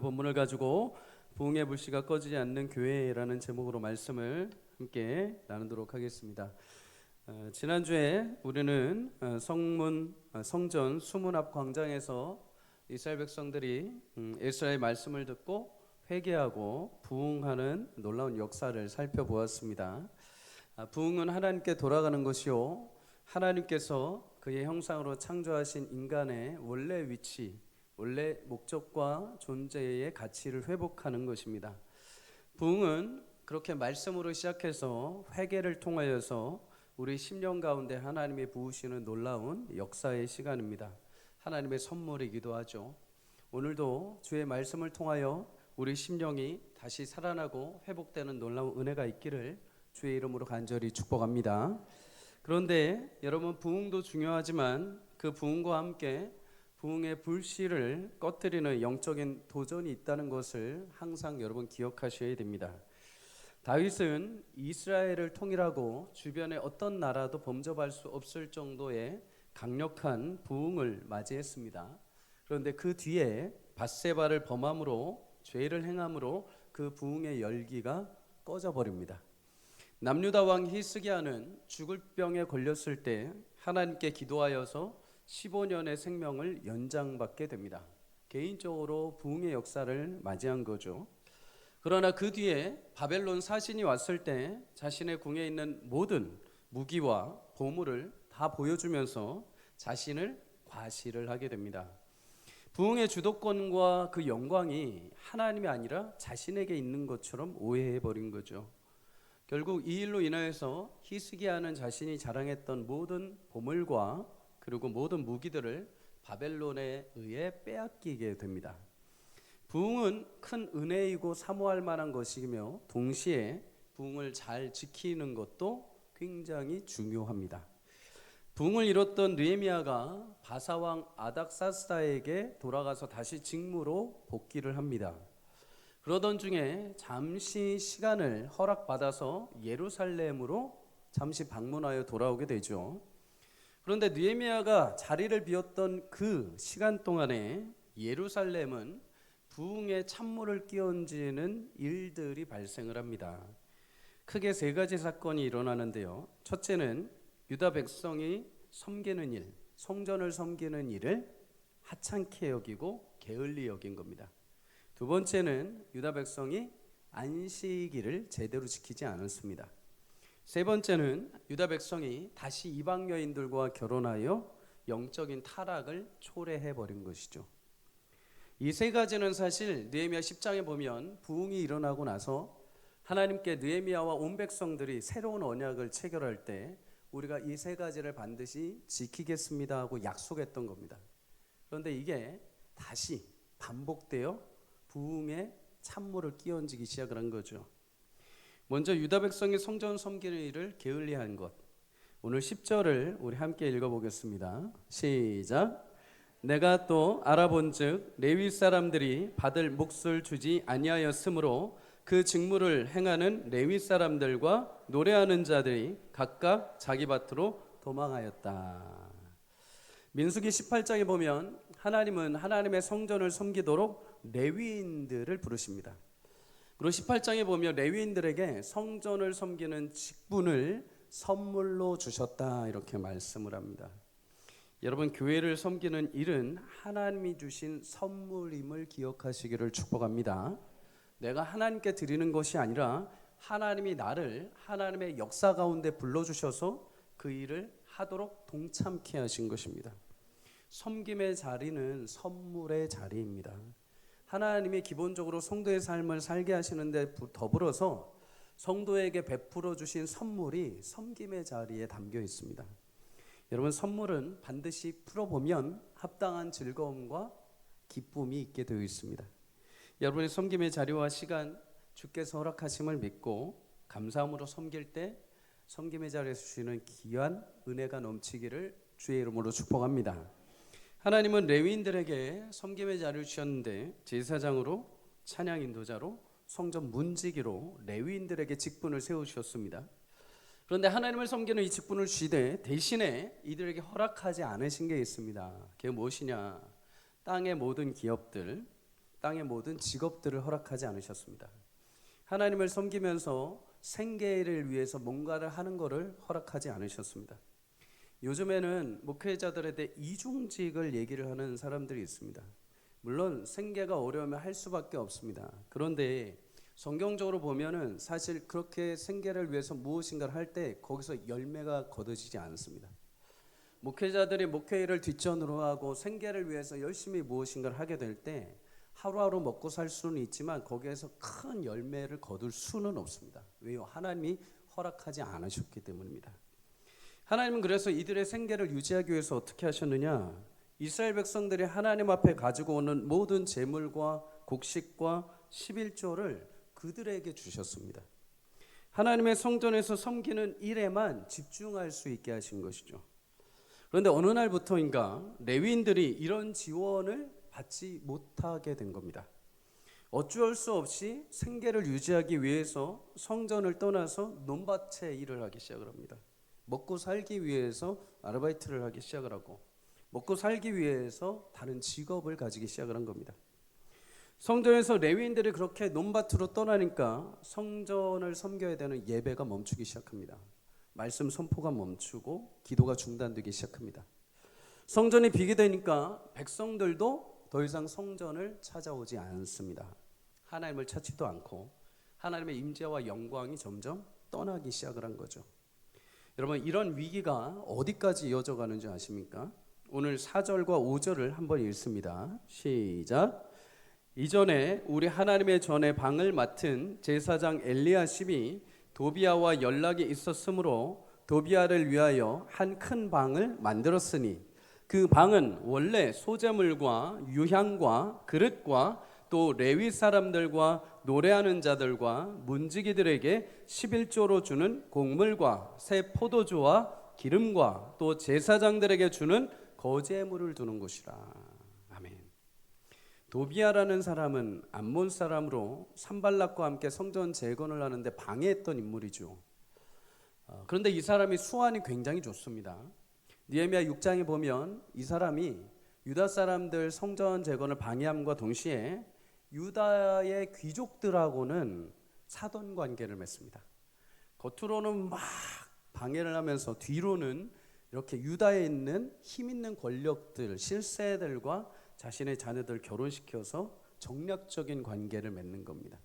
본문을 가지고 부흥의 불씨가 꺼지지 않는 교회라는 제목으로 말씀을 함께 나누도록 하겠습니다. 지난주에 우리는 성전 수문 앞 광장에서 이스라엘 백성들이 에스라의 말씀을 듣고 회개하고 부흥하는 놀라운 역사를 살펴보았습니다. 부흥은 하나님께 돌아가는 것이요, 하나님께서 그의 형상으로 창조하신 인간의 원래 위치, 원래 목적과 존재의 가치를 회복하는 것입니다. 부흥은 그렇게 말씀으로 시작해서 회개를 통하여서 우리 심령 가운데 하나님이 부으시는 놀라운 역사의 시간입니다. 하나님의 선물이기도 하죠. 오늘도 주의 말씀을 통하여 우리 심령이 다시 살아나고 회복되는 놀라운 은혜가 있기를 주의 이름으로 간절히 축복합니다. 그런데 여러분, 부흥도 중요하지만 그 부흥과 함께 부흥의 불씨를 꺼뜨리는 영적인 도전이 있다는 것을 항상 여러분 기억하셔야 됩니다. 다윗은 이스라엘을 통일하고 주변의 어떤 나라도 범접할 수 없을 정도의 강력한 부흥을 맞이했습니다. 그런데 그 뒤에 밧세바를 범함으로, 죄를 행함으로 그 부흥의 열기가 꺼져버립니다. 남유다 왕 히스기야는 죽을 병에 걸렸을 때 하나님께 기도하여서 15년의 생명을 연장받게 됩니다. 개인적으로 부흥의 역사를 맞이한 거죠. 그러나 그 뒤에 바벨론 사신이 왔을 때 자신의 궁에 있는 모든 무기와 보물을 다 보여주면서 자신을 과시를 하게 됩니다. 부흥의 주도권과 그 영광이 하나님이 아니라 자신에게 있는 것처럼 오해해버린 거죠. 결국 이 일로 인하여서 히스기야는 자신이 자랑했던 모든 보물과 그리고 모든 무기들을 바벨론에 의해 빼앗기게 됩니다. 부흥은 큰 은혜이고 사모할 만한 것이며 동시에 부흥을 잘 지키는 것도 굉장히 중요합니다. 부흥을 이뤘던 느헤미야가 바사왕 아닥사스다에게 돌아가서 다시 직무로 복귀를 합니다. 그러던 중에 잠시 시간을 허락받아서 예루살렘으로 잠시 방문하여 돌아오게 되죠. 그런데 느헤미야가 자리를 비웠던 그 시간 동안에 예루살렘은 부흥의 찬물을 끼얹는 일들이 발생을 합니다. 크게 세 가지 사건이 일어나는데요. 첫째는 유다 백성이 섬기는 일, 성전을 섬기는 일을 하찮게 여기고 게을리 여긴 겁니다. 두 번째는 유다 백성이 안식일을 제대로 지키지 않았습니다. 세 번째는 유다 백성이 다시 이방 여인들과 결혼하여 영적인 타락을 초래해버린 것이죠. 이 세 가지는 사실 느헤미야 10장에 보면 부흥이 일어나고 나서 하나님께 느헤미야와 온 백성들이 새로운 언약을 체결할 때 우리가 이 세 가지를 반드시 지키겠습니다 하고 약속했던 겁니다. 그런데 이게 다시 반복되어 부흥에 찬물을 끼얹기 시작을 한 거죠. 먼저 유다 백성이 성전 섬기는 일을 게을리한 것. 오늘 10절을 우리 함께 읽어보겠습니다. 시작. 내가 또 알아본즉 레위 사람들이 받을 몫을 주지 아니하였으므로 그 직무를 행하는 레위 사람들과 노래하는 자들이 각각 자기 밭으로 도망하였다. 민수기 18장에 보면 하나님은 하나님의 성전을 섬기도록 레위인들을 부르십니다. 그리고 18장에 보면 레위인들에게 성전을 섬기는 직분을 선물로 주셨다, 이렇게 말씀을 합니다. 여러분, 교회를 섬기는 일은 하나님이 주신 선물임을 기억하시기를 축복합니다. 내가 하나님께 드리는 것이 아니라 하나님이 나를 하나님의 역사 가운데 불러주셔서 그 일을 하도록 동참케 하신 것입니다. 섬김의 자리는 선물의 자리입니다. 하나님이 기본적으로 성도의 삶을 살게 하시는데 더불어서 성도에게 베풀어 주신 선물이 섬김의 자리에 담겨 있습니다. 여러분, 선물은 반드시 풀어보면 합당한 즐거움과 기쁨이 있게 되어 있습니다. 여러분의 섬김의 자리와 시간 주께서 허락하심을 믿고 감사함으로 섬길 때 섬김의 자리에서 주시는 귀한 은혜가 넘치기를 주의 이름으로 축복합니다. 하나님은 레위인들에게 섬김의 자리를 주셨는데 제사장으로, 찬양 인도자로, 성전 문지기로 레위인들에게 직분을 세우셨습니다. 그런데 하나님을 섬기는 이 직분을 주시되 대신에 이들에게 허락하지 않으신 게 있습니다. 그게 무엇이냐? 땅의 모든 기업들, 땅의 모든 직업들을 허락하지 않으셨습니다. 하나님을 섬기면서 생계를 위해서 뭔가를 하는 것을 허락하지 않으셨습니다. 요즘에는 목회자들에 대해 이중직을 얘기를 하는 사람들이 있습니다. 물론 생계가 어려우면 할 수밖에 없습니다. 그런데 성경적으로 보면은 사실 그렇게 생계를 위해서 무엇인가를 할 때 거기서 열매가 거둬지지 않습니다. 목회자들이 목회일을 뒷전으로 하고 생계를 위해서 열심히 무엇인가를 하게 될 때 하루하루 먹고 살 수는 있지만 거기에서 큰 열매를 거둘 수는 없습니다. 왜요? 하나님이 허락하지 않으셨기 때문입니다. 하나님은 그래서 이들의 생계를 유지하기 위해서 어떻게 하셨느냐? 이스라엘 백성들이 하나님 앞에 가지고 오는 모든 제물과 곡식과 11조를 그들에게 주셨습니다. 하나님의 성전에서 섬기는 일에만 집중할 수 있게 하신 것이죠. 그런데 어느 날부터인가 레위인들이 이런 지원을 받지 못하게 된 겁니다. 어쩔 수 없이 생계를 유지하기 위해서 성전을 떠나서 논밭에 일을 하기 시작을 합니다. 먹고 살기 위해서 아르바이트를 하기 시작을 하고 먹고 살기 위해서 다른 직업을 가지기 시작을 한 겁니다. 성전에서 레위인들이 그렇게 논밭으로 떠나니까 성전을 섬겨야 되는 예배가 멈추기 시작합니다. 말씀 선포가 멈추고 기도가 중단되기 시작합니다. 성전이 비게 되니까 백성들도 더 이상 성전을 찾아오지 않습니다. 하나님을 찾지도 않고 하나님의 임재와 영광이 점점 떠나기 시작을 한 거죠. 여러분, 이런 위기가 어디까지 이어져 가는지 아십니까? 오늘 4절과 5절을 한번 읽습니다. 시작. 이전에 우리 하나님의 전에 방을 맡은 제사장 엘리야십이 도비야와 연락이 있었으므로 도비야를 위하여 한 큰 방을 만들었으니 그 방은 원래 소재물과 유향과 그릇과 또 레위 사람들과 노래하는 자들과 문지기들에게 11조로 주는 곡물과 새 포도주와 기름과 또 제사장들에게 주는 거제물을 두는 곳이라. 아멘. 도비야라는 사람은 암몬 사람으로 산발락과 함께 성전 재건을 하는데 방해했던 인물이죠. 그런데 이 사람이 수완이 굉장히 좋습니다. 느헤미야 6장에 보면 이 사람이 유다 사람들 성전 재건을 방해함과 동시에 유다의 귀족들하고는 사돈 관계를 맺습니다. 겉으로는 막 방해를 하면서 뒤로는 이렇게 유다에 있는 힘 있는 권력들, 실세들과 자신의 자녀들 결혼시켜서 정략적인 관계를 맺는 겁니다.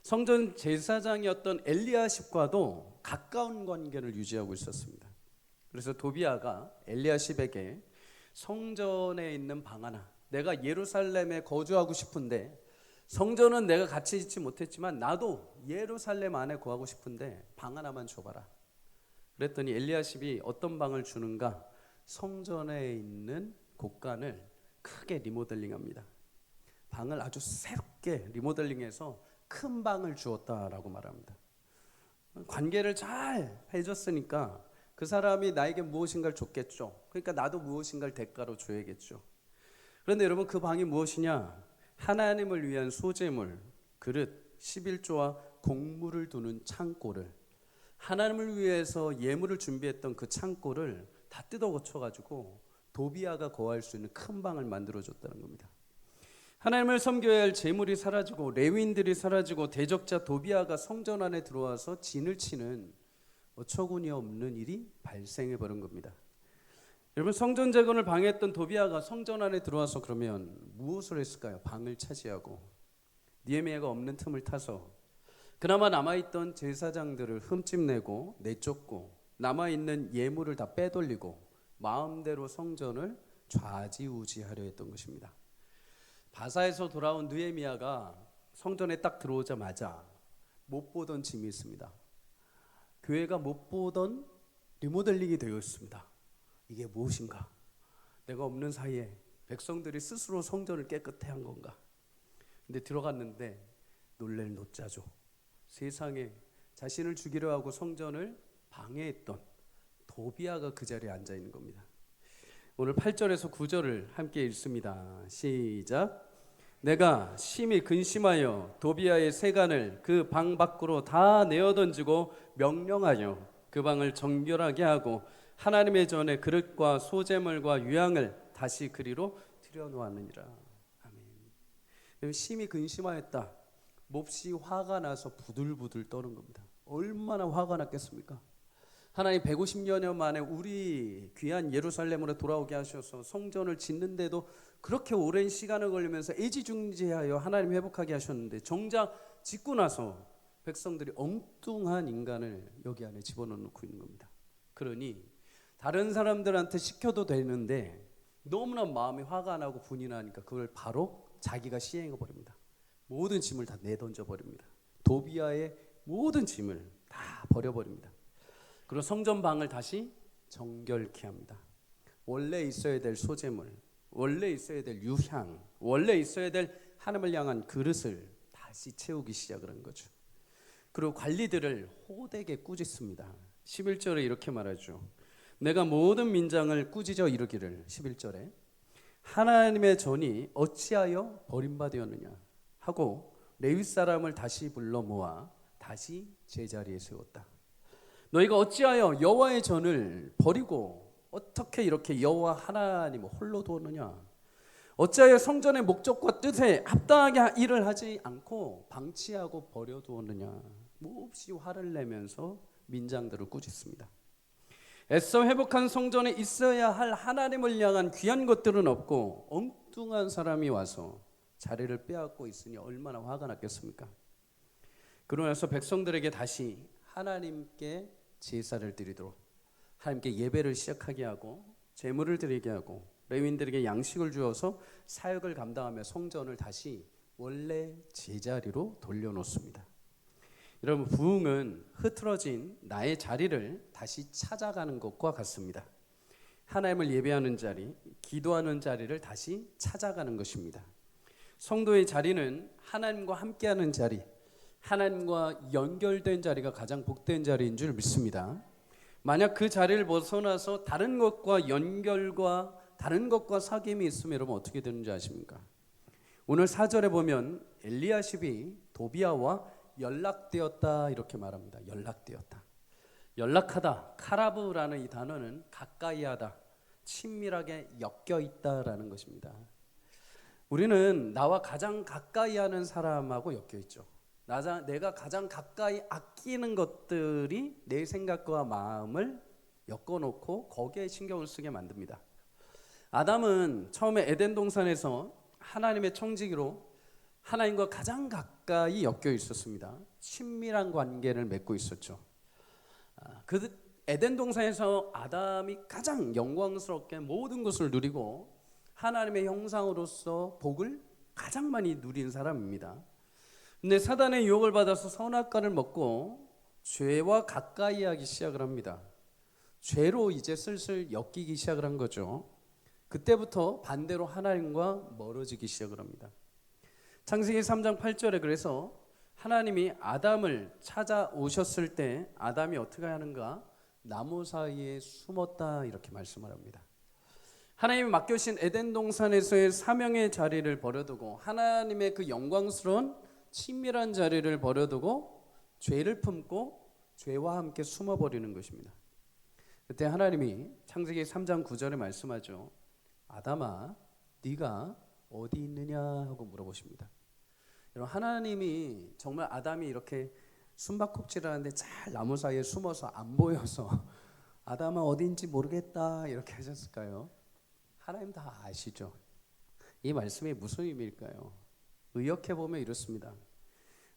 성전 제사장이었던 엘리야십과도 가까운 관계를 유지하고 있었습니다. 그래서 도비야가 엘리야십에게 성전에 있는 방 하나, 내가 예루살렘에 거주하고 싶은데 성전은 내가 같이 짓지 못했지만 나도 예루살렘 안에 거하고 싶은데 방 하나만 줘봐라. 그랬더니 엘리야십이 어떤 방을 주는가? 성전에 있는 곳간을 크게 리모델링합니다. 방을 아주 새롭게 리모델링해서 큰 방을 주었다라고 말합니다. 관계를 잘 해줬으니까 그 사람이 나에게 무엇인가를 줬겠죠. 그러니까 나도 무엇인가를 대가로 줘야겠죠. 그런데 여러분, 그 방이 무엇이냐? 하나님을 위한 소재물, 그릇, 11조와 곡물을 두는 창고를, 하나님을 위해서 예물을 준비했던 그 창고를 다 뜯어 고쳐가지고 도비야가 거할 수 있는 큰 방을 만들어줬다는 겁니다. 하나님을 섬겨야 할 제물이 사라지고 레위인들이 사라지고 대적자 도비야가 성전 안에 들어와서 진을 치는 어처구니 없는 일이 발생해 버린 겁니다. 여러분, 성전 재건을 방해했던 도비야가 성전 안에 들어와서 그러면 무엇을 했을까요? 방을 차지하고 느헤미야가 없는 틈을 타서 그나마 남아있던 제사장들을 흠집내고 내쫓고 남아있는 예물을 다 빼돌리고 마음대로 성전을 좌지우지하려 했던 것입니다. 바사에서 돌아온 느헤미야가 성전에 딱 들어오자마자 못 보던 짐이 있습니다. 교회가 못 보던 리모델링이 되어 있습니다. 이게 무엇인가? 내가 없는 사이에 백성들이 스스로 성전을 깨끗해 한 건가? 근데 들어갔는데 놀랄 노짜죠. 세상에 자신을 죽이려 하고 성전을 방해했던 도비야가 그 자리에 앉아 있는 겁니다. 오늘 8절에서 9절을 함께 읽습니다. 시작. 내가 심히 근심하여 도비야의 세간을 그 방 밖으로 다 내어 던지고 명령하여 그 방을 정결하게 하고 하나님의 전에 그릇과 소재물과 유향을 다시 그리로 들여놓았느니라. 아멘. 심히 근심하였다. 몹시 화가 나서 부들부들 떠는 겁니다. 얼마나 화가 났겠습니까? 하나님 150여 년 만에 우리 귀한 예루살렘으로 돌아오게 하셔서 성전을 짓는데도 그렇게 오랜 시간을 걸리면서 애지중지하여 하나님 회복하게 하셨는데 정작 짓고 나서 백성들이 엉뚱한 인간을 여기 안에 집어넣고 있는 겁니다. 그러니 다른 사람들한테 시켜도 되는데 너무나 마음이 화가 나고 분이 나니까 그걸 바로 자기가 시행해 버립니다. 모든 짐을 다 내던져 버립니다. 도비아의 모든 짐을 다 버려버립니다. 그리고 성전 방을 다시 정결케 합니다. 원래 있어야 될 소재물, 원래 있어야 될 유향, 원래 있어야 될 하나님을 향한 그릇을 다시 채우기 시작을 한 거죠. 그리고 관리들을 호되게 꾸짖습니다. 11절에 이렇게 말하죠. 내가 모든 민장을 꾸짖어 이르기를 11절에 하나님의 전이 어찌하여 버림받았느냐 하고 레위 사람을 다시 불러 모아 다시 제자리에 세웠다. 너희가 어찌하여 여호와의 전을 버리고 어떻게 이렇게 여호와 하나님을 홀로 두었느냐? 어찌하여 성전의 목적과 뜻에 합당하게 일을 하지 않고 방치하고 버려두었느냐? 몹시 화를 내면서 민장들을 꾸짖습니다. 애써 회복한 성전에 있어야 할 하나님을 향한 귀한 것들은 없고 엉뚱한 사람이 와서 자리를 빼앗고 있으니 얼마나 화가 났겠습니까? 그러고 나서 백성들에게 다시 하나님께 제사를 드리도록 하나님께 예배를 시작하게 하고 제물을 드리게 하고 레위인들에게 양식을 주어서 사역을 감당하며 성전을 다시 원래 제자리로 돌려놓습니다. 여러분, 부흥은 흐트러진 나의 자리를 다시 찾아가는 것과 같습니다. 하나님을 예배하는 자리, 기도하는 자리를 다시 찾아가는 것입니다. 성도의 자리는 하나님과 함께하는 자리, 하나님과 연결된 자리가 가장 복된 자리인 줄 믿습니다. 만약 그 자리를 벗어나서 다른 것과 연결과 다른 것과 사귐이 있으면 여러분 어떻게 되는지 아십니까? 오늘 4절에 보면 엘리야십이 도비아와 연락되었다 이렇게 말합니다. 연락되었다. 연락하다, 카라브라는 이 단어는 가까이 하다, 친밀하게 엮여 있다라는 것입니다. 우리는 나와 가장 가까이 하는 사람하고 엮여 있죠. 내가 가장 가까이 아끼는 것들이 내 생각과 마음을 엮어놓고 거기에 신경을 쓰게 만듭니다. 아담은 처음에 에덴 동산에서 하나님의 청지기로 하나님과 가장 가까이 엮여 있었습니다. 친밀한 관계를 맺고 있었죠. 그 에덴 동산에서 아담이 가장 영광스럽게 모든 것을 누리고 하나님의 형상으로서 복을 가장 많이 누린 사람입니다. 근데 사단의 유혹을 받아서 선악과를 먹고 죄와 가까이 하기 시작을 합니다. 죄로 이제 슬슬 엮이기 시작을 한 거죠. 그때부터 반대로 하나님과 멀어지기 시작을 합니다. 창세기 3장 8절에 그래서 하나님이 아담을 찾아오셨을 때 아담이 어떻게 하는가? 나무 사이에 숨었다 이렇게 말씀을 합니다. 하나님이 맡겨주신 에덴 동산에서의 사명의 자리를 버려두고 하나님의 그 영광스러운 친밀한 자리를 버려두고 죄를 품고 죄와 함께 숨어버리는 것입니다. 그때 하나님이 창세기 3장 9절에 말씀하죠. 아담아, 네가 어디 있느냐 하고 물어보십니다. 여러분, 하나님이 정말 아담이 이렇게 숨바꼭질을 하는데 잘 나무 사이에 숨어서 안 보여서 아담아 어딘지 모르겠다 이렇게 하셨을까요? 하나님 다 아시죠? 이 말씀이 무슨 의미일까요? 의역해보면 이렇습니다.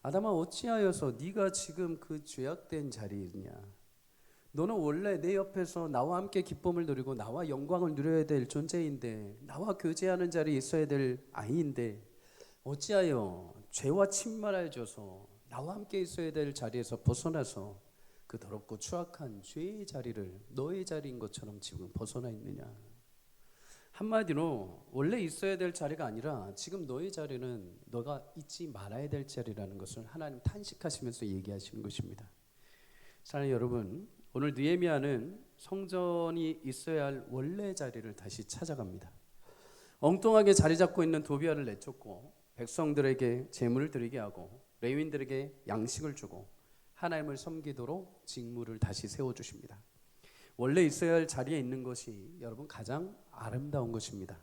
아담아 어찌하여서 네가 지금 그 죄악된 자리에 있냐? 너는 원래 내 옆에서 나와 함께 기쁨을 누리고 나와 영광을 누려야 될 존재인데 나와 교제하는 자리에 있어야 될 아이인데 어찌하여 죄와 침말해져서 나와 함께 있어야 될 자리에서 벗어나서 그 더럽고 추악한 죄의 자리를 너의 자리인 것처럼 지금 벗어나 있느냐? 한마디로 원래 있어야 될 자리가 아니라 지금 너의 자리는 너가 잊지 말아야 될 자리라는 것을 하나님 탄식하시면서 얘기하시는 것입니다. 사랑하는 여러분, 오늘 느헤미야는 성전이 있어야 할 원래 자리를 다시 찾아갑니다. 엉뚱하게 자리 잡고 있는 도비아를 내쫓고 백성들에게 제물을 드리게 하고 레위인들에게 양식을 주고 하나님을 섬기도록 직무를 다시 세워주십니다. 원래 있어야 할 자리에 있는 것이 여러분 가장 아름다운 것입니다.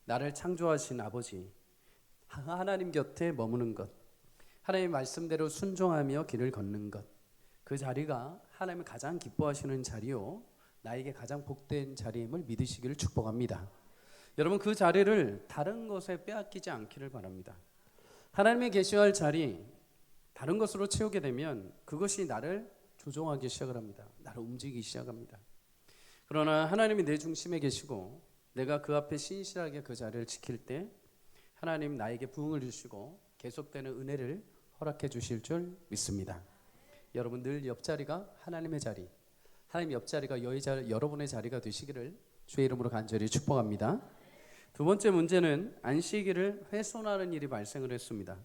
나를 창조하신 아버지, 하나님 곁에 머무는 것, 하나님의 말씀대로 순종하며 길을 걷는 것, 그 자리가 하나님이 가장 기뻐하시는 자리요, 나에게 가장 복된 자리임을 믿으시기를 축복합니다. 여러분, 그 자리를 다른 것에 빼앗기지 않기를 바랍니다. 하나님의 계시할 자리, 다른 것으로 채우게 되면 그것이 나를 조종하기 시작을 합니다. 나를 움직이기 시작합니다. 그러나 하나님이 내 중심에 계시고 내가 그 앞에 신실하게 그 자리를 지킬 때 하나님 나에게 부흥을 주시고 계속되는 은혜를 허락해 주실 줄 믿습니다. 여러분, 늘 옆자리가 하나님의 자리, 하나님 옆자리가 여러분의 자리가 되시기를 주의 이름으로 간절히 축복합니다. 두 번째 문제는 안식일을 훼손하는 일이 발생을 했습니다.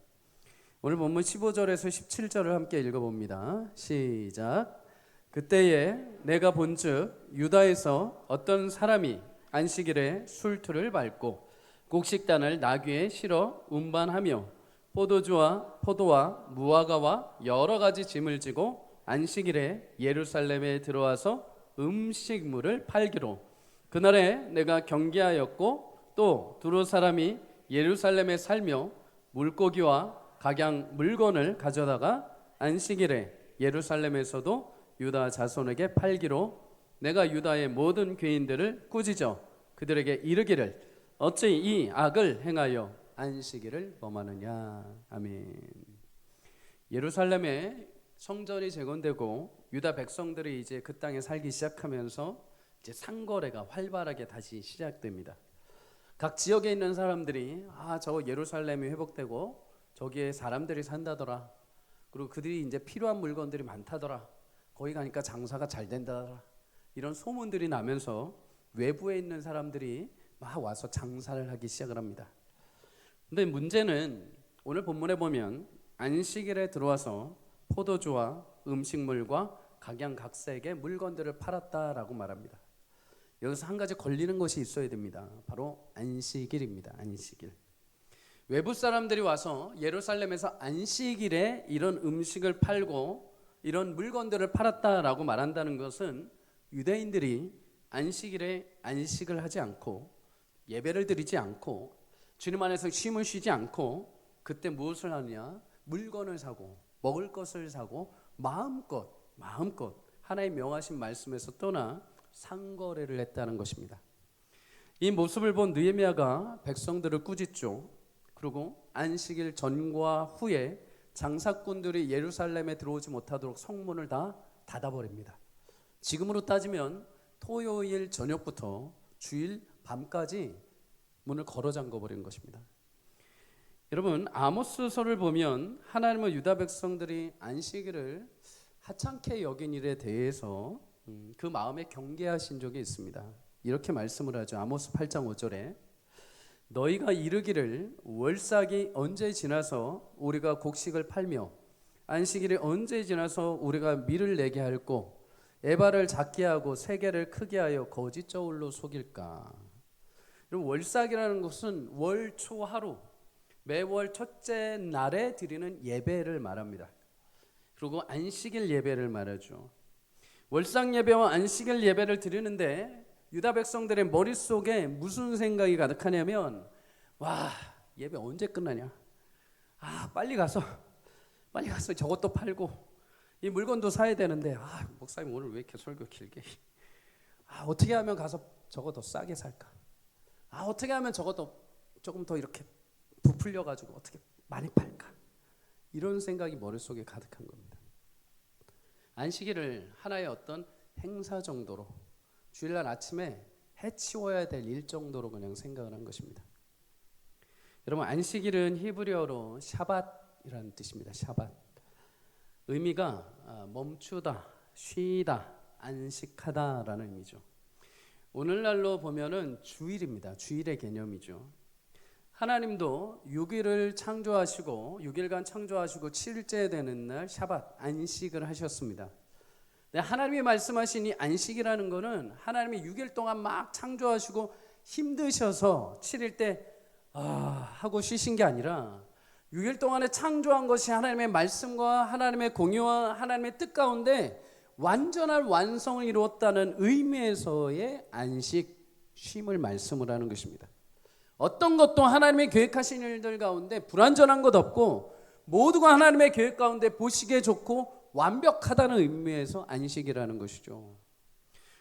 오늘 본문 15절에서 17절을 함께 읽어봅니다. 시작. 그때에 내가 본즉 유다에서 어떤 사람이 안식일에 술틀을 밟고 곡식단을 나귀에 실어 운반하며 포도와 무화과와 여러 가지 짐을 지고 안식일에 예루살렘에 들어와서 음식물을 팔기로, 그날에 내가 경계하였고 또 두로 사람이 예루살렘에 살며 물고기와 각양 물건을 가져다가 안식일에 예루살렘에서도 유다 자손에게 팔기로, 내가 유다의 모든 괴인들을 꾸짖어 그들에게 이르기를 어찌 이 악을 행하여 안식일을 범하느냐. 아멘. 예루살렘에 성전이 재건되고 유다 백성들이 이제 그 땅에 살기 시작하면서 이제 상거래가 활발하게 다시 시작됩니다. 각 지역에 있는 사람들이 저 예루살렘이 회복되고 저기에 사람들이 산다더라. 그리고 그들이 이제 필요한 물건들이 많다더라. 거기 가니까 장사가 잘 된다더라. 이런 소문들이 나면서 외부에 있는 사람들이 막 와서 장사를 하기 시작을 합니다. 근데 문제는 오늘 본문에 보면 안식일에 들어와서 포도주와 음식물과 각양각색의 물건들을 팔았다라고 말합니다. 여기서 한 가지 걸리는 것이 있어야 됩니다. 바로 안식일입니다. 안식일. 외부 사람들이 와서 예루살렘에서 안식일에 이런 음식을 팔고 이런 물건들을 팔았다라고 말한다는 것은 유대인들이 안식일에 안식을 하지 않고 예배를 드리지 않고 주님 안에서 쉼을 쉬지 않고 그때 무엇을 하느냐? 물건을 사고 먹을 것을 사고 마음껏 하나의 명하신 말씀에서 떠나 상거래를 했다는 것입니다. 이 모습을 본 느헤미야가 백성들을 꾸짖죠. 그리고 안식일 전과 후에 장사꾼들이 예루살렘에 들어오지 못하도록 성문을 다 닫아버립니다. 지금으로 따지면 토요일 저녁부터 주일 밤까지 문을 걸어 잠궈버린 것입니다. 여러분, 아모스서를 보면 하나님은 유다 백성들이 안식일을 하찮게 여긴 일에 대해서 그 마음에 경계하신 적이 있습니다. 이렇게 말씀을 하죠. 아모스 8장 5절에 너희가 이르기를 월삭이 언제 지나서 우리가 곡식을 팔며 안식일이 언제 지나서 우리가 밀을 내게 할꼬 에바를 작게 하고 세게를 크게 하여 거짓 저울로 속일까. 월삭이라는 것은 월 초 하루, 매월 첫째 날에 드리는 예배를 말합니다. 그리고 안식일 예배를 말하죠. 월삭 예배와 안식일 예배를 드리는데 유다 백성들의 머릿속에 무슨 생각이 가득하냐면 예배 언제 끝나냐. 빨리 가서 저것도 팔고 이 물건도 사야 되는데 목사님 오늘 왜 이렇게 설교 길게 어떻게 하면 가서 저거 더 싸게 살까. 어떻게 하면 저것도 조금 더 이렇게 부풀려 가지고 어떻게 많이 팔까. 이런 생각이 머릿속에 가득한 겁니다. 안식일을 하나의 어떤 행사 정도로 주일날 아침에 해치워야 될 일 정도로 그냥 생각을 한 것입니다. 여러분, 안식일은 히브리어로 샤밧이라는 뜻입니다. 샤밧. 의미가 멈추다, 쉬다, 안식하다라는 의미죠. 오늘날로 보면은 주일입니다. 주일의 개념이죠. 하나님도 6일을 창조하시고 6일간 창조하시고 7일째 되는 날 샤밧 안식을 하셨습니다. 하나님이 말씀하신 이 안식이라는 거는 하나님이 6일 동안 막 창조하시고 힘드셔서 7일 때 하고 쉬신 게 아니라 6일 동안에 창조한 것이 하나님의 말씀과 하나님의 공의와 하나님의 뜻 가운데 완전한 완성을 이루었다는 의미에서의 안식, 쉼을 말씀을 하는 것입니다. 어떤 것도 하나님의 계획하신 일들 가운데 불완전한 것 없고 모두가 하나님의 계획 가운데 보시기에 좋고 완벽하다는 의미에서 안식이라는 것이죠.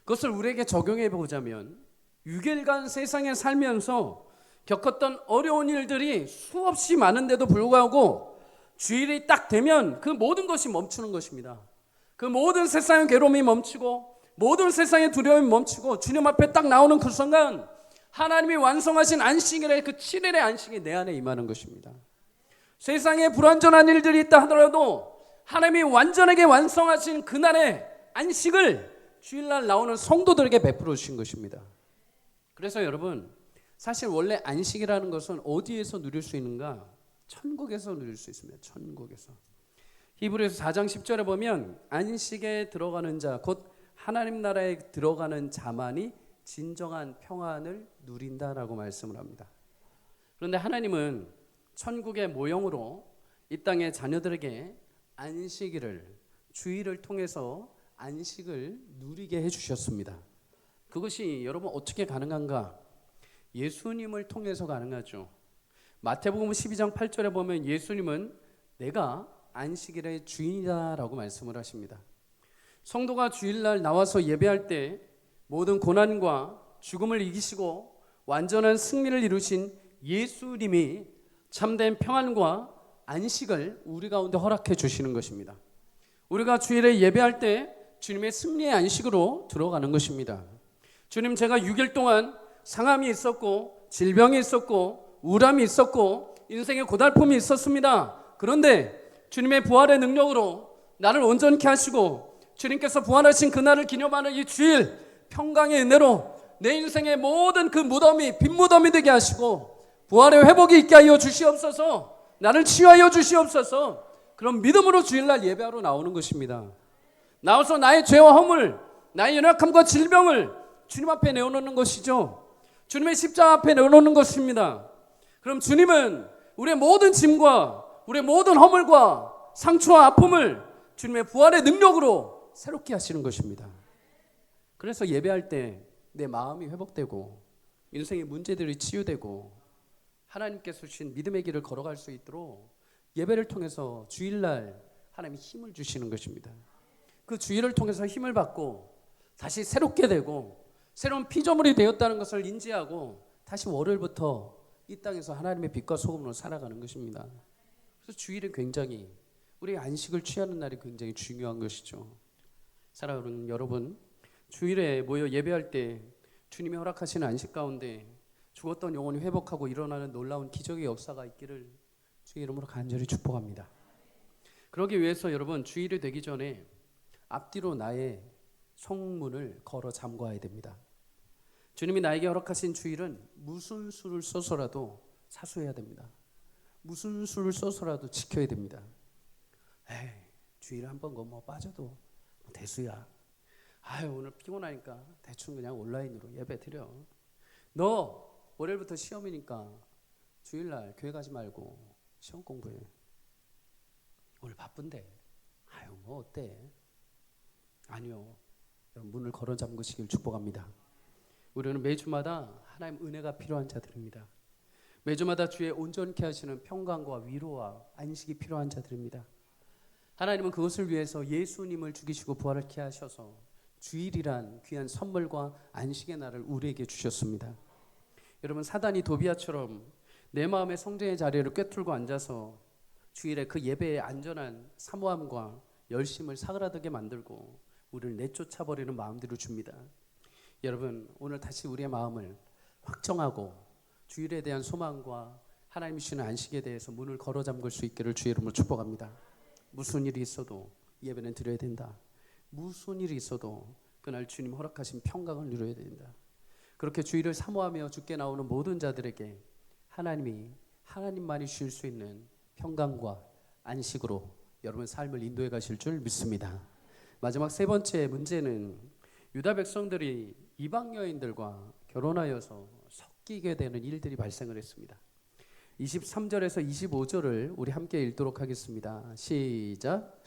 그것을 우리에게 적용해 보자면 6일간 세상에 살면서 겪었던 어려운 일들이 수없이 많은데도 불구하고 주일이 딱 되면 그 모든 것이 멈추는 것입니다. 그 모든 세상의 괴로움이 멈추고 모든 세상의 두려움이 멈추고 주님 앞에 딱 나오는 그 순간 하나님이 완성하신 안식일의 그 7일의 안식이 내 안에 임하는 것입니다. 세상에 불완전한 일들이 있다 하더라도 하나님이 완전하게 완성하신 그날의 안식을 주일날 나오는 성도들에게 베풀어 주신 것입니다. 그래서 여러분, 사실 원래 안식이라는 것은 어디에서 누릴 수 있는가? 천국에서 누릴 수 있습니다. 천국에서. 히브리서 4장 10절에 보면 안식에 들어가는 자, 곧 하나님 나라에 들어가는 자만이 진정한 평안을 누린다라고 말씀을 합니다. 그런데 하나님은 천국의 모형으로 이 땅의 자녀들에게 안식일을, 주일을 통해서 안식을 누리게 해주셨습니다. 그것이 여러분 어떻게 가능한가? 예수님을 통해서 가능하죠. 마태복음 12장 8절에 보면 예수님은 내가 안식일의 주인이다라고 말씀을 하십니다. 성도가 주일날 나와서 예배할 때 모든 고난과 죽음을 이기시고 완전한 승리를 이루신 예수님이 참된 평안과 안식을 우리 가운데 허락해 주시는 것입니다. 우리가 주일에 예배할 때 주님의 승리의 안식으로 들어가는 것입니다. 주님, 제가 6일 동안 상함이 있었고 질병이 있었고 우울함이 있었고 인생의 고달픔이 있었습니다. 그런데 주님의 부활의 능력으로 나를 온전케 하시고 주님께서 부활하신 그날을 기념하는 이 주일 평강의 은혜로 내 인생의 모든 그 무덤이 빈무덤이 되게 하시고 부활의 회복이 있게 하여 주시옵소서. 나를 치유하여 주시옵소서. 그런 믿음으로 주일날 예배하러 나오는 것입니다. 나와서 나의 죄와 허물, 나의 연약함과 질병을 주님 앞에 내어놓는 것이죠. 주님의 십자가 앞에 내어놓는 것입니다. 그럼 주님은 우리의 모든 짐과 우리의 모든 허물과 상처와 아픔을 주님의 부활의 능력으로 새롭게 하시는 것입니다. 그래서 예배할 때 내 마음이 회복되고 인생의 문제들이 치유되고 하나님께서 주신 믿음의 길을 걸어갈 수 있도록 예배를 통해서 주일날 하나님이 힘을 주시는 것입니다. 그 주일을 통해서 힘을 받고 다시 새롭게 되고 새로운 피조물이 되었다는 것을 인지하고 다시 월요일부터 이 땅에서 하나님의 빛과 소금으로 살아가는 것입니다. 그래서 주일은 굉장히 우리 안식을 취하는 날이 굉장히 중요한 것이죠. 사랑하는 여러분, 주일에 모여 예배할 때 주님이 허락하시는 안식 가운데 죽었던 영혼이 회복하고 일어나는 놀라운 기적의 역사가 있기를 주의 이름으로 간절히 축복합니다. 그러기 위해서 여러분, 주일이 되기 전에 앞뒤로 나의 성문을 걸어 잠궈야 됩니다. 주님이 나에게 허락하신 주일은 무슨 수를 써서라도 사수해야 됩니다. 무슨 수를 써서라도 지켜야 됩니다. 에이, 주일 한번 빠져도 대수야. 아유, 오늘 피곤하니까 대충 그냥 온라인으로 예배 드려. 너 월요일부터 시험이니까 주일날 교회 가지 말고 시험 공부해. 오늘 바쁜데. 아유, 뭐 어때? 아니요. 여러분, 문을 걸어 잠그시길 축복합니다. 우리는 매주마다 하나님 은혜가 필요한 자들입니다. 매주마다 주의 온전케 하시는 평강과 위로와 안식이 필요한 자들입니다. 하나님은 그것을 위해서 예수님을 죽이시고 부활케 하셔서 주일이란 귀한 선물과 안식의 날을 우리에게 주셨습니다. 여러분, 사단이 도비아처럼 내 마음의 성전의 자리를 꿰뚫고 앉아서 주일에 그 예배의 안전한 사모함과 열심을 사그라들게 만들고 우리를 내쫓아버리는 마음들을 줍니다. 여러분, 오늘 다시 우리의 마음을 확정하고 주일에 대한 소망과 하나님이 주시는 안식에 대해서 문을 걸어 잠글 수 있기를 주의 이름으로 축복합니다. 무슨 일이 있어도 예배는 드려야 된다. 무슨 일이 있어도 그날 주님 허락하신 평강을 누려야 된다. 그렇게 주일을 사모하며 주께 나오는 모든 자들에게 하나님만이 주실 수 있는 평강과 안식으로 여러분 삶을 인도해 가실 줄 믿습니다. 마지막 세 번째 문제는 유다 백성들이 이방 여인들과 결혼하여서 섞이게 되는 일들이 발생을 했습니다. 23절에서 25절을 우리 함께 읽도록 하겠습니다. 시작.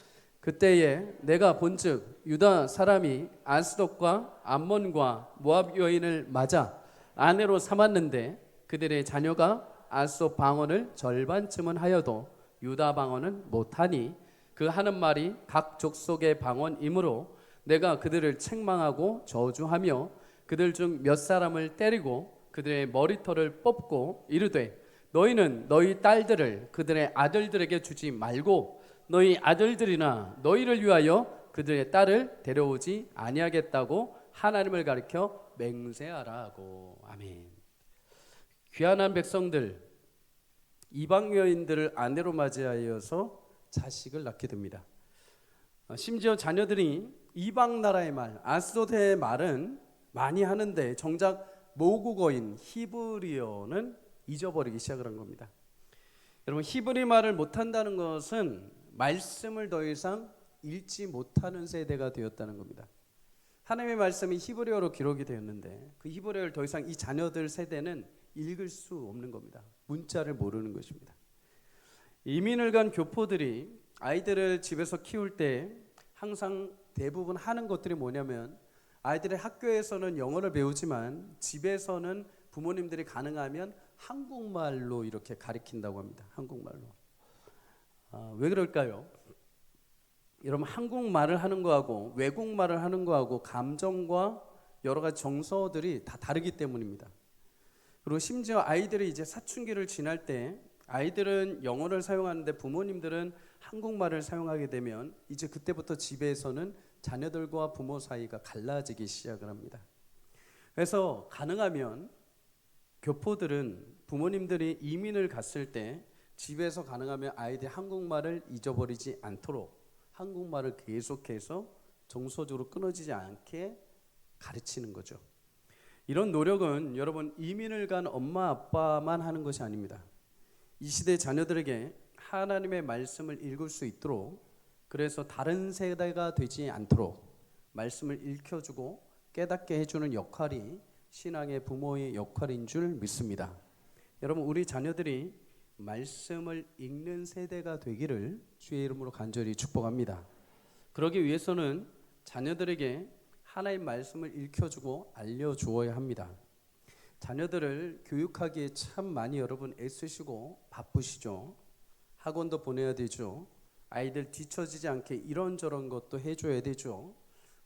그때에 내가 본즉 유다 사람이 아스돗과 암몬과 모압 여인을 맞아 아내로 삼았는데 그들의 자녀가 아소 방언을 절반쯤은 하여도 유다 방언은 못하니 그 하는 말이 각 족속의 방언이므로 내가 그들을 책망하고 저주하며 그들 중 몇 사람을 때리고 그들의 머리털을 뽑고 이르되 너희는 너희 딸들을 그들의 아들들에게 주지 말고 너희 아들들이나 너희를 위하여 그들의 딸을 데려오지 아니하겠다고 하나님을 가리켜 맹세하라고. 아멘. 귀환한 백성들 이방 여인들을 아내로 맞이하여서 자식을 낳게 됩니다. 심지어 자녀들이 이방 나라의 말, 아스도드의 말은 많이 하는데 정작 모국어인 히브리어는 잊어버리기 시작을 한 겁니다. 여러분, 히브리 말을 못한다는 것은 말씀을 더 이상 읽지 못하는 세대가 되었다는 겁니다. 하나님의 말씀이 히브리어로 기록이 되었는데 그 히브리어를 더 이상 이 자녀들 세대는 읽을 수 없는 겁니다. 문자를 모르는 것입니다. 이민을 간 교포들이 아이들을 집에서 키울 때 항상 대부분 하는 것들이 뭐냐면 아이들의 학교에서는 영어를 배우지만 집에서는 부모님들이 가능하면 한국말로 이렇게 가르친다고 합니다. 한국말로. 왜 그럴까요? 여러분, 한국말을 하는 거하고 외국말을 하는 거하고 감정과 여러 가지 정서들이 다 다르기 때문입니다. 그리고 심지어 아이들이 이제 사춘기를 지날 때 아이들은 영어를 사용하는데 부모님들은 한국말을 사용하게 되면 이제 그때부터 집에서는 자녀들과 부모 사이가 갈라지기 시작을 합니다. 그래서 가능하면 교포들은 부모님들이 이민을 갔을 때 집에서 가능하면 아이들이 한국말을 잊어버리지 않도록 한국말을 계속해서 정서적으로 끊어지지 않게 가르치는 거죠. 이런 노력은 여러분 이민을 간 엄마 아빠만 하는 것이 아닙니다. 이 시대 자녀들에게 하나님의 말씀을 읽을 수 있도록, 그래서 다른 세대가 되지 않도록 말씀을 읽혀주고 깨닫게 해주는 역할이 신앙의 부모의 역할인 줄 믿습니다. 여러분, 우리 자녀들이 말씀을 읽는 세대가 되기를 주의 이름으로 간절히 축복합니다. 그러기 위해서는 자녀들에게 하나님 말씀을 읽혀주고 알려주어야 합니다. 자녀들을 교육하기에 참 많이 여러분 애쓰시고 바쁘시죠. 학원도 보내야 되죠. 아이들 뒤처지지 않게 이런저런 것도 해줘야 되죠.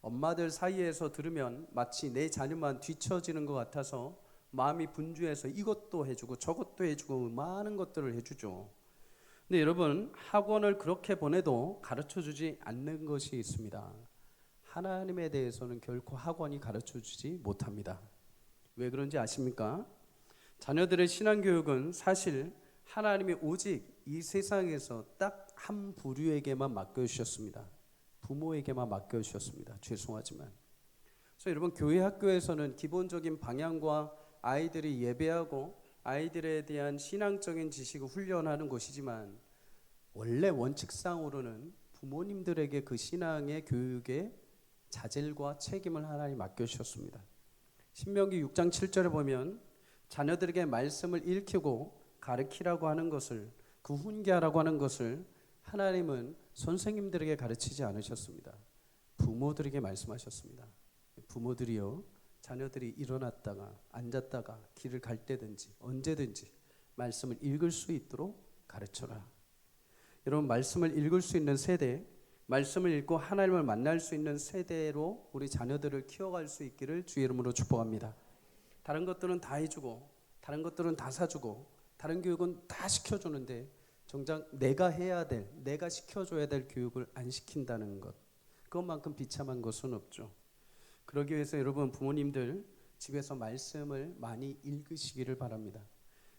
엄마들 사이에서 들으면 마치 내 자녀만 뒤처지는 것 같아서 마음이 분주해서 이것도 해주고 저것도 해주고 많은 것들을 해주죠. 근데 여러분, 학원을 그렇게 보내도 가르쳐주지 않는 것이 있습니다. 하나님에 대해서는 결코 학원이 가르쳐주지 못합니다. 왜 그런지 아십니까? 자녀들의 신앙교육은 사실 하나님이 오직 이 세상에서 딱 한 부류에게만 맡겨주셨습니다. 부모에게만 맡겨주셨습니다. 죄송하지만. 그래서 여러분, 교회 학교에서는 기본적인 방향과 아이들이 예배하고 아이들에 대한 신앙적인 지식을 훈련하는 것이지만 원래 원칙상으로는 부모님들에게 그 신앙의 교육의 자질과 책임을 하나님 맡겨주셨습니다. 신명기 6장 7절에 보면 자녀들에게 말씀을 읽히고 가르치라고 하는 것을, 그 훈계하라고 하는 것을 하나님은 선생님들에게 가르치지 않으셨습니다. 부모들에게 말씀하셨습니다. 부모들이요, 자녀들이 일어났다가 앉았다가 길을 갈 때든지 언제든지 말씀을 읽을 수 있도록 가르쳐라. 여러분, 말씀을 읽을 수 있는 세대, 말씀을 읽고 하나님을 만날 수 있는 세대로 우리 자녀들을 키워갈 수 있기를 주의 이름으로 축복합니다. 다른 것들은 다 해주고 다른 것들은 다 사주고 다른 교육은 다 시켜주는데 정작 내가 해야 될, 내가 시켜줘야 될 교육을 안 시킨다는 것, 그것만큼 비참한 것은 없죠. 그러기 위해서 여러분, 부모님들 집에서 말씀을 많이 읽으시기를 바랍니다.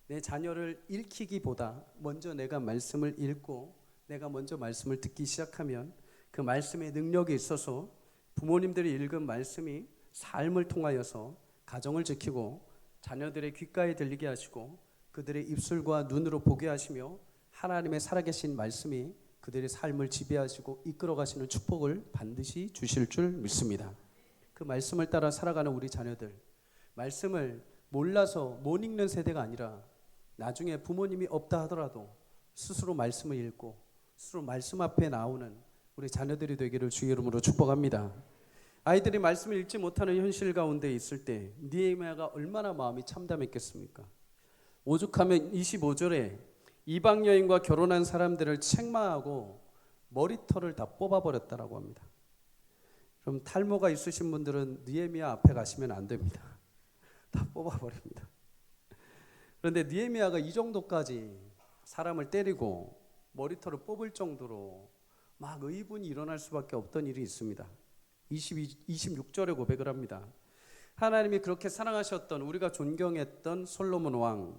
내 자녀를 읽히기보다 먼저 내가 말씀을 읽고 내가 먼저 말씀을 듣기 시작하면 그 말씀의 능력이 있어서 부모님들이 읽은 말씀이 삶을 통하여서 가정을 지키고 자녀들의 귓가에 들리게 하시고 그들의 입술과 눈으로 보게 하시며 하나님의 살아계신 말씀이 그들의 삶을 지배하시고 이끌어 가시는 축복을 반드시 주실 줄 믿습니다. 그 말씀을 따라 살아가는 우리 자녀들, 말씀을 몰라서 못 읽는 세대가 아니라 나중에 부모님이 없다 하더라도 스스로 말씀을 읽고 스스로 말씀 앞에 나오는 우리 자녀들이 되기를 주의 이름으로 축복합니다. 아이들이 말씀을 읽지 못하는 현실 가운데 있을 때 느헤미야가 얼마나 마음이 참담했겠습니까? 오죽하면 25절에 이방 여인과 결혼한 사람들을 책망하고 머리털을 다 뽑아버렸다라고 합니다. 그럼 탈모가 있으신 분들은 느헤미야 앞에 가시면 안 됩니다. 다 뽑아버립니다. 그런데 느헤미야가 이 정도까지 사람을 때리고 머리털을 뽑을 정도로 막 의분이 일어날 수밖에 없던 일이 있습니다. 26절에 고백을 합니다. 하나님이 그렇게 사랑하셨던, 우리가 존경했던 솔로몬 왕,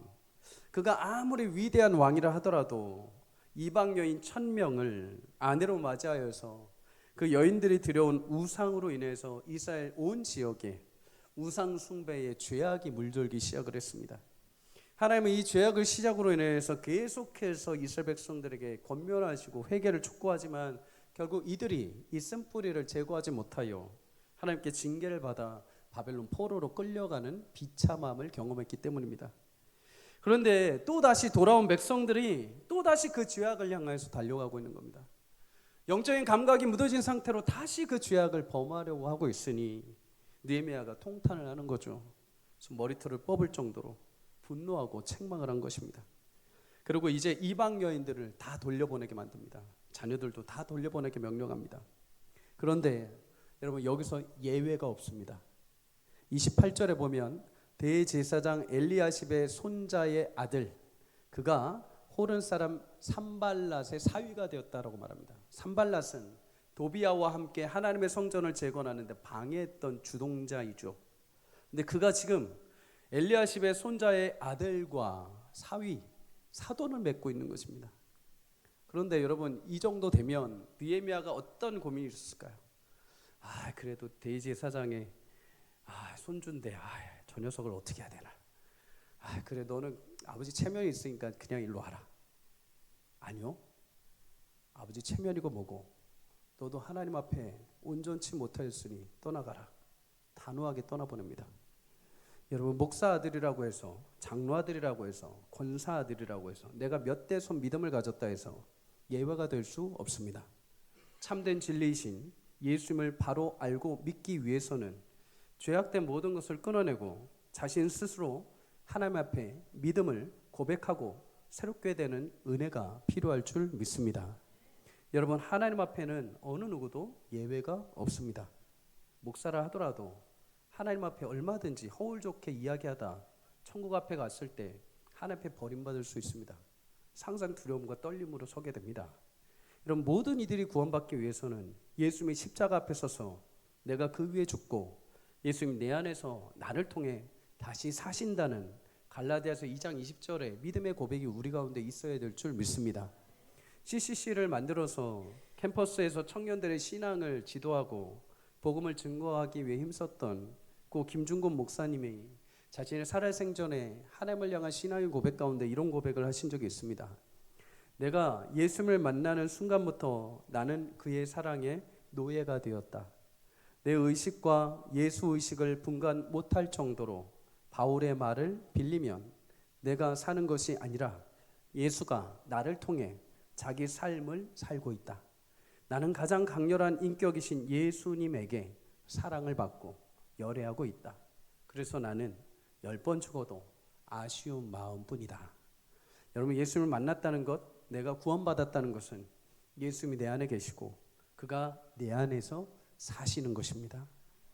그가 아무리 위대한 왕이라 하더라도 이방 여인 1000명을 아내로 맞이하여서 그 여인들이 들여온 우상으로 인해서 이스라엘 온 지역에 우상 숭배의 죄악이 물들기 시작을 했습니다. 하나님은 이 죄악을 시작으로 인해서 계속해서 이스라엘 백성들에게 권면하시고 회개를 촉구하지만 결국 이들이 이 쓴뿌리를 제거하지 못하여 하나님께 징계를 받아 바벨론 포로로 끌려가는 비참함을 경험했기 때문입니다. 그런데 또다시 돌아온 백성들이 또다시 그 죄악을 향해서 달려가고 있는 겁니다. 영적인 감각이 무뎌진 상태로 다시 그 죄악을 범하려고 하고 있으니 느헤미야가 통탄을 하는 거죠. 머리털을 뽑을 정도로 분노하고 책망을 한 것입니다. 그리고 이제 이방 여인들을 다 돌려보내게 만듭니다. 자녀들도 다 돌려보내게 명령합니다. 그런데 여러분, 여기서 예외가 없습니다. 28절에 보면 대제사장 엘리야십의 손자의 아들, 그가 호른 사람 산발랏의 사위가 되었다라고 말합니다. 산발랏은 도비야와 함께 하나님의 성전을 재건하는데 방해했던 주동자이죠. 근데 그가 지금 엘리야십의 손자의 아들과 사돈을 맺고 있는 것입니다. 그런데 여러분, 이 정도 되면 느헤미야가 어떤 고민이 있었을까요? 그래도 대제사장의 손주인데 저 녀석을 어떻게 해야 되나? 그래, 너는 아버지 체면이 있으니까 그냥 일로 와라. 아니요, 아버지 체면이고 뭐고 너도 하나님 앞에 온전치 못하였으니 떠나가라. 단호하게 떠나보냅니다. 여러분, 목사 아들이라고 해서, 장로 아들이라고 해서, 권사 아들이라고 해서 내가 몇 대 손 믿음을 가졌다 해서 예외가 될 수 없습니다. 참된 진리이신 예수님을 바로 알고 믿기 위해서는 죄악된 모든 것을 끊어내고 자신 스스로 하나님 앞에 믿음을 고백하고 새롭게 되는 은혜가 필요할 줄 믿습니다. 여러분, 하나님 앞에는 어느 누구도 예외가 없습니다. 목사라 하더라도 하나님 앞에 얼마든지 허울 좋게 이야기하다 천국 앞에 갔을 때 하나님 앞에 버림받을 수 있습니다. 상상 두려움과 떨림으로 서게 됩니다. 이런 모든 이들이 구원받기 위해서는 예수님이 십자가 앞에 서서 내가 그 위에 죽고 예수님 내 안에서 나를 통해 다시 사신다는 갈라디아서 2장 20절에 믿음의 고백이 우리 가운데 있어야 될 줄 믿습니다. CCC를 만들어서 캠퍼스에서 청년들의 신앙을 지도하고 복음을 증거하기 위해 힘썼던 고 김중곤 목사님이 자신의 살아생전에 하나님을 향한 신앙의 고백 가운데 이런 고백을 하신 적이 있습니다. 내가 예수님을 만나는 순간부터 나는 그의 사랑에 노예가 되었다. 내 의식과 예수 의식을 분간 못할 정도로 바울의 말을 빌리면 내가 사는 것이 아니라 예수가 나를 통해 자기 삶을 살고 있다. 나는 가장 강렬한 인격이신 예수님에게 사랑을 받고 열애하고 있다. 그래서 나는 10번 죽어도 아쉬운 마음뿐이다. 여러분, 예수님을 만났다는 것, 내가 구원받았다는 것은 예수님이 내 안에 계시고 그가 내 안에서 사시는 것입니다.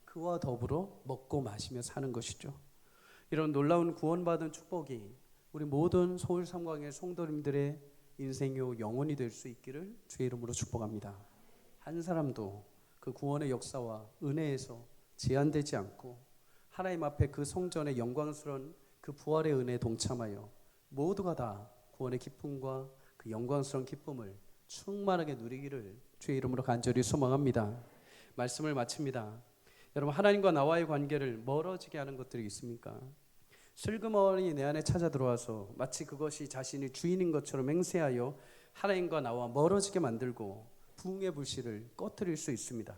그와 더불어 먹고 마시며 사는 것이죠. 이런 놀라운 구원받은 축복이 우리 모든 서울 삼광의 성도님들의 인생요 영혼이 될 수 있기를 주의 이름으로 축복합니다. 한 사람도 그 구원의 역사와 은혜에서 제한되지 않고 하나님 앞에 그 성전의 영광스러운 그 부활의 은혜에 동참하여 모두가 다 구원의 기쁨과 그 영광스러운 기쁨을 충만하게 누리기를 주의 이름으로 간절히 소망합니다. 말씀을 마칩니다. 여러분, 하나님과 나와의 관계를 멀어지게 하는 것들이 있습니까? 슬그머니 내 안에 찾아 들어와서 마치 그것이 자신이 주인인 것처럼 행세하여 하나님과 나와 멀어지게 만들고 부흥의 불씨를 꺼트릴 수 있습니다.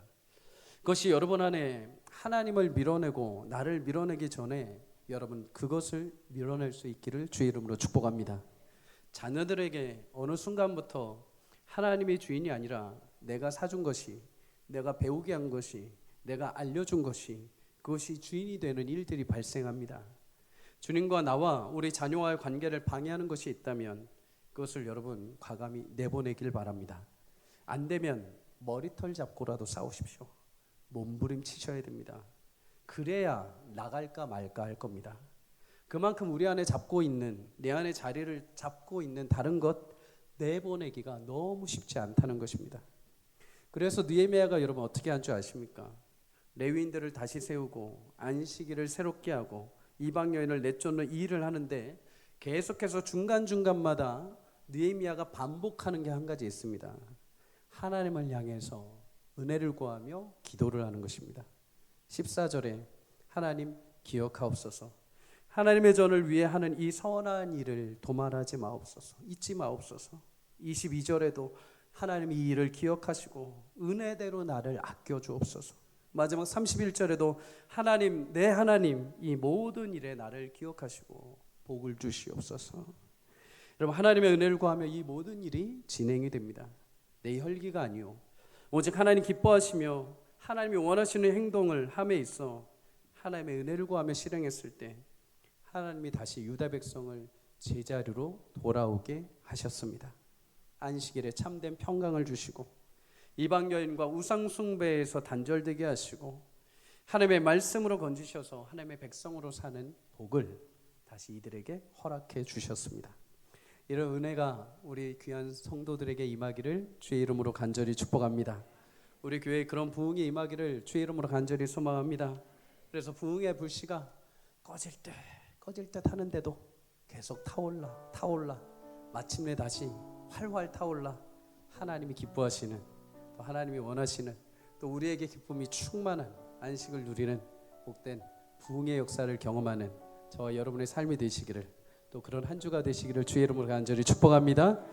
그것이 여러분 안에 하나님을 밀어내고 나를 밀어내기 전에 여러분 그것을 밀어낼 수 있기를 주의 이름으로 축복합니다. 자녀들에게 어느 순간부터 하나님이 주인이 아니라 내가 사준 것이, 내가 배우게 한 것이, 내가 알려준 것이, 그것이 주인이 되는 일들이 발생합니다. 주님과 나와 우리 자녀와의 관계를 방해하는 것이 있다면 그것을 여러분 과감히 내보내길 바랍니다. 안 되면 머리털 잡고라도 싸우십시오. 몸부림치셔야 됩니다. 그래야 나갈까 말까 할 겁니다. 그만큼 우리 안에 잡고 있는, 내 안에 자리를 잡고 있는 다른 것 내보내기가 너무 쉽지 않다는 것입니다. 그래서 느헤미야가 여러분 어떻게 한 줄 아십니까? 레위인들을 다시 세우고 안식일을 새롭게 하고 이방 여인을 내쫓는 이 일을 하는데 계속해서 중간중간마다 느헤미야가 반복하는 게 한 가지 있습니다. 하나님을 향해서 은혜를 구하며 기도를 하는 것입니다. 14절에 하나님 기억하옵소서. 하나님의 전을 위해 하는 이 선한 일을 도말하지 마옵소서. 잊지 마옵소서. 22절에도 하나님이 이 일을 기억하시고 은혜대로 나를 아껴주옵소서. 마지막 31절에도 하나님, 내 하나님, 이 모든 일에 나를 기억하시고 복을 주시옵소서. 여러분, 하나님의 은혜를 구하며 이 모든 일이 진행이 됩니다. 내 혈기가 아니요 오직 하나님 기뻐하시며 하나님이 원하시는 행동을 함에 있어 하나님의 은혜를 구하며 실행했을 때 하나님이 다시 유다 백성을 제자리로 돌아오게 하셨습니다. 안식일에 참된 평강을 주시고 이방 여인과 우상 숭배에서 단절되게 하시고 하나님의 말씀으로 건지셔서 하나님의 백성으로 사는 복을 다시 이들에게 허락해 주셨습니다. 이런 은혜가 우리 귀한 성도들에게 임하기를 주의 이름으로 간절히 축복합니다. 우리 교회에 그런 부흥이 임하기를 주의 이름으로 간절히 소망합니다. 그래서 부흥의 불씨가 꺼질 듯 하는데도 계속 타올라 마침내 다시 활활 타올라 하나님이 기뻐하시는, 또 하나님이 원하시는, 또 우리에게 기쁨이 충만한 안식을 누리는 복된 부흥의 역사를 경험하는 저와 여러분의 삶이 되시기를, 또 그런 한 주가 되시기를 주의 이름으로 간절히 축복합니다.